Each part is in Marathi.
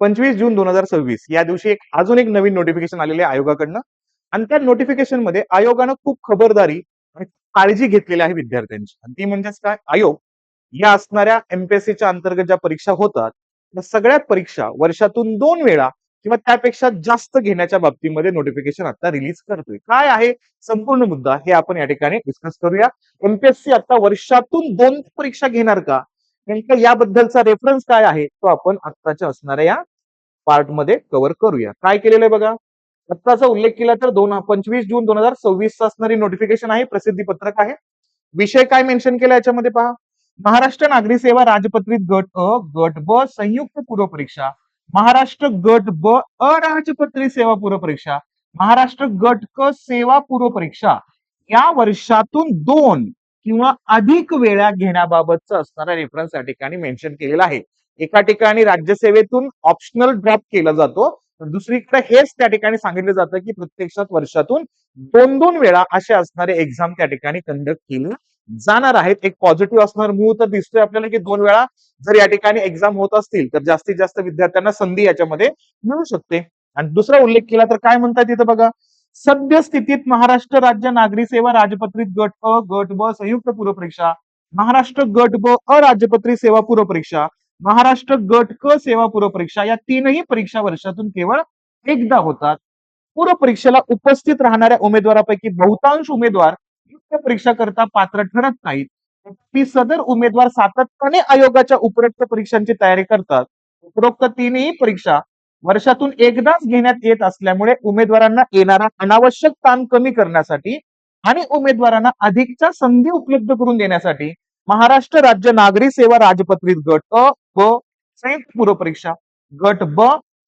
25 जून 2026 या दिवशी अजून एक नवीन नोटिफिकेशन आलेले आहे आयोगाकडनं. आणि त्या नोटिफिकेशन मध्ये आयोगानं खूप खबरदारी आणि काळजी घेतलेली आहे विद्यार्थ्यांची. आणि ती म्हणजेच काय, आयोग या असणाऱ्या एमपीएससीच्या अंतर्गत ज्या परीक्षा होतात त्या सगळ्या परीक्षा वर्षातून 2 वेळा किंवा त्यापेक्षा जास्त घेण्याच्या बाबतीमध्ये नोटिफिकेशन आता रिलीज करतोय. काय आहे संपूर्ण मुद्दा हे आपण या ठिकाणी डिस्कस करूया. एमपीएससी आता वर्षातून 2 परीक्षा घेणार का, नेमकं याबद्दलचा रेफरन्स काय आहे तो आपण आत्ताच्या असणाऱ्या या पार्ट मध्ये कव्हर करूया. काय केलेलं आहे बघा, आत्ताचा उल्लेख केला तर 25 जून 2026 असणारी नोटिफिकेशन आहे, प्रसिद्धी पत्रक आहे. विषय काय मेन्शन केला याच्यामध्ये पहा, महाराष्ट्र नागरी सेवा राजपत्रित गट अ गट ब संयुक्त पूर्व परीक्षा, महाराष्ट्र गट ब अराजपत्रित सेवा पूर्व परीक्षा, महाराष्ट्र गट क सेवा पूर्व परीक्षा या वर्षातून 2 किंवा अधिक वेळा घेण्याबाबतचा असणारा रेफरन्स या ठिकाणी मेन्शन केलेला आहे. एका ठिकाणी राज्यसेवेतून ऑप्शनल ड्रॉप केला जातो, दुसरीकडे हेच त्या ठिकाणी सांगितलं जातं की प्रत्यक्षात वर्षातून 2-2 वेळा असे असणारे एक्झाम त्या ठिकाणी कंडक्ट केले जाणार आहेत. एक पॉझिटिव्ह असणार मूळ तर दिसतोय आपल्याला की 2 वेळा जर या ठिकाणी एक्झाम होत असतील तर जास्तीत जास्त विद्यार्थ्यांना संधी याच्यामध्ये मिळू शकते. आणि दुसरा उल्लेख केला तर काय म्हणतात तिथं बघा, सद्यस्थितीत महाराष्ट्र राज्य नागरी सेवा राजपत्रित गट अ गट ब संयुक्त पूर्व परीक्षा, महाराष्ट्र गट ब अराजपत्रित सेवा पूर्व परीक्षा, महाराष्ट्र गट क सेवा पूर्व परीक्षा या तीनही परीक्षा वर्षातून केवळ एकदा होतात. पूर्व परीक्षेला उपस्थित राहणाऱ्या उमेदवारापैकी बहुतांश उमेदवार मुख्य परीक्षा करता पात्र ठरत नाहीत. ती सदर उमेदवार सातत्याने आयोगाच्या उपरोक्त परीक्षांची तयारी करतात. उपरोक्त तीनही परीक्षा वर्षातून एकदाच घेण्यात येत असल्यामुळे उमेदवारांना येणारा अनावश्यक ताण कमी करण्यासाठी आणि उमेदवारांना अधिकच्या संधी उपलब्ध करून देण्यासाठी महाराष्ट्र राज्य नागरी सेवा राजपत्रित गट अ ब संयुक्त पूर्व परीक्षा, गट ब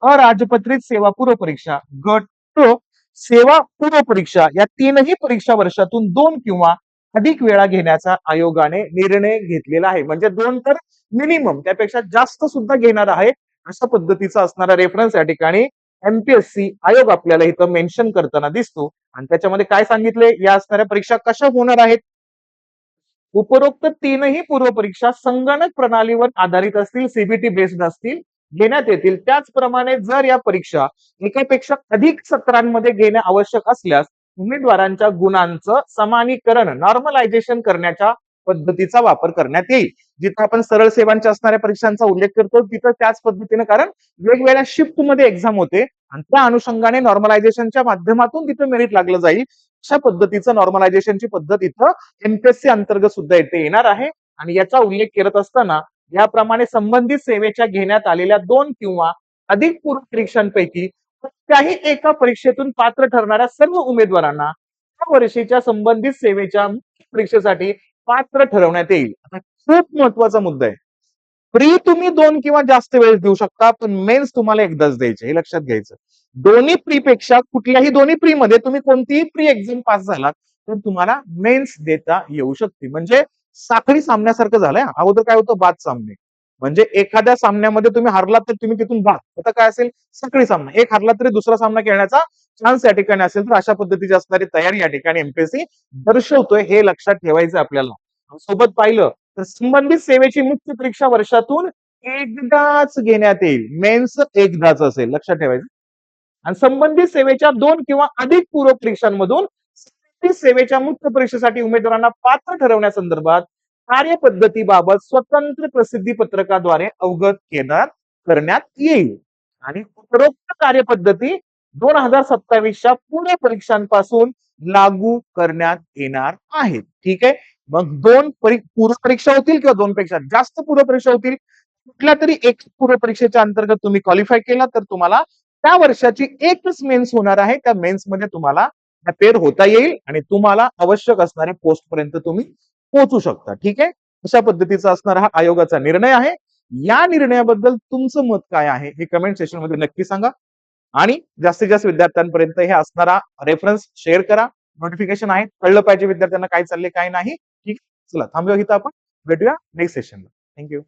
अराजपत्रित सेवा पूर्व परीक्षा, गट क सेवा पूर्व परीक्षा या तीनही परीक्षा वर्षातून 2 किंवा अधिक वेळा घेण्याचा आयोगाने निर्णय घेतलेला आहे. म्हणजे 2 तर मिनिमम, त्यापेक्षा जास्त सुद्धा घेणार आहे अशा पद्धतीचा असणारा रेफरन्स या ठिकाणी एमपीएससी आयोग आपल्याला इथं मेन्शन करताना दिसतो. आणि त्याच्यामध्ये काय सांगितले, या असणाऱ्या परीक्षा कशा होणार आहेत, उपरोक्त तीनही पूर्व परीक्षा संगणक प्रणालीवर आधारित असतील, सीबीटी बेस्ड असतील, घेण्यात येतील. त्याचप्रमाणे जर या परीक्षा एकापेक्षा अधिक सत्रांमध्ये घेणे आवश्यक असल्यास उमेदवारांच्या गुणांचं समानीकरण नॉर्मलायझेशन करण्याच्या पद्धतीचा वापर करण्यात येईल. जिथं आपण सरळ सेवांच्या असणाऱ्या परीक्षांचा उल्लेख करतो तिथं त्याच पद्धतीने, कारण वेगवेगळ्या शिफ्ट मध्ये एक्झाम होते आणि त्या अनुषंगाने नॉर्मलायझेशनच्या माध्यमातून तिथं मेरिट लागलं जाईल. अशा पद्धतीचं नॉर्मलायझेशनची पद्धत इथं एमपीएससी अंतर्गत सुद्धा इथे येणार आहे. आणि याचा उल्लेख करत असताना याप्रमाणे संबंधित सेवेच्या घेण्यात आलेल्या 2 किंवा अधिक पूर्व परीक्षांपैकी कोणत्याही एका परीक्षेतून पात्र ठरणाऱ्या सर्व उमेदवारांना त्या वर्षीच्या संबंधित सेवेच्या मुख्य परीक्षेसाठी पात्र ठरवण्यात येईल. आता खूप महत्वाचा मुद्दा आहे, प्री तुम्ही 2 किंवा जास्त वेळेस देऊ शकता, पण मेन्स तुम्हाला एकदाच द्यायचे, हे लक्षात घ्यायचं. दोन्ही प्री पेक्षा कुठल्याही दोन्ही प्री मध्ये तुम्ही कोणतीही प्री एक्झाम पास झालात तर तुम्हाला मेन्स देता येऊ शकते. म्हणजे साखळी सामन्यासारखं झालंय. अगोदर काय होतं, बाद सामने, म्हणजे एखाद्या सामन्यामध्ये तुम्ही हरलात तर तुम्ही तिथून बाद. आता काय असेल, साखळी सामना, एक हरला तरी दुसरा सामना खेळण्याचा चान्स या ठिकाणी असेल. तर अशा पद्धतीची असणारी तयारी या ठिकाणी एमपीएससी दर्शवतोय, हे लक्षात ठेवायचं आपल्याला. सोबत पाहिलं तर संबंधित सेवेची मुख्य परीक्षा वर्षातून एकदाच घेण्यात येईल, मेन्स एकदाच असेल, लक्षात ठेवायचं. आणि संबंधित सेवेच्या 2 किंवा अधिक पूर्व परीक्षांमधून संबंधित सेवेच्या मुख्य परीक्षेसाठी उमेदवारांना पात्र ठरवण्यासंदर्भात कार्यपद्धतीबाबत स्वतंत्र प्रसिद्धी पत्रकाद्वारे अवगत करण्यात येईल. आणि उपरोक्त कार्यपद्धती 2027च्या पूर्व परीक्षांपासून लागू करण्यात येणार आहेत. ठीक आहे, मग 2 पूर्व परीक्षा होतील किंवा 2 पेक्षा जास्त पूर्व परीक्षा होतील, कुठल्या तरी एक पूर्व परीक्षेच्या अंतर्गत तुम्ही क्वालिफाय केला तर तुम्हाला त्या वर्षाची एकच मेन्स होणार आहे. त्या मेन्स मध्ये तुम्हाला अपेअर होता येईल आणि तुम्हाला आवश्यक असणाऱ्या पोस्ट पर्यंत तुम्ही पोहोचू शकता. ठीक आहे, अशा पद्धतीचा असणारा हा आयोगाचा निर्णय आहे. या निर्णयाबद्दल तुमचं मत काय आहे हे कमेंट सेक्शन मध्ये नक्की सांगा. आणि जास्तीत जास्त विद्यार्थ्यांपर्यंत हे असणारा रेफरन्स शेअर करा. नोटिफिकेशन आहे, कळलं पाहिजे विद्यार्थ्यांना काय चाललंय काय नाही. ठीक, चला थांबूया इथं, आपण भेटूया नेक्स्ट सेशनला. थँक्यू.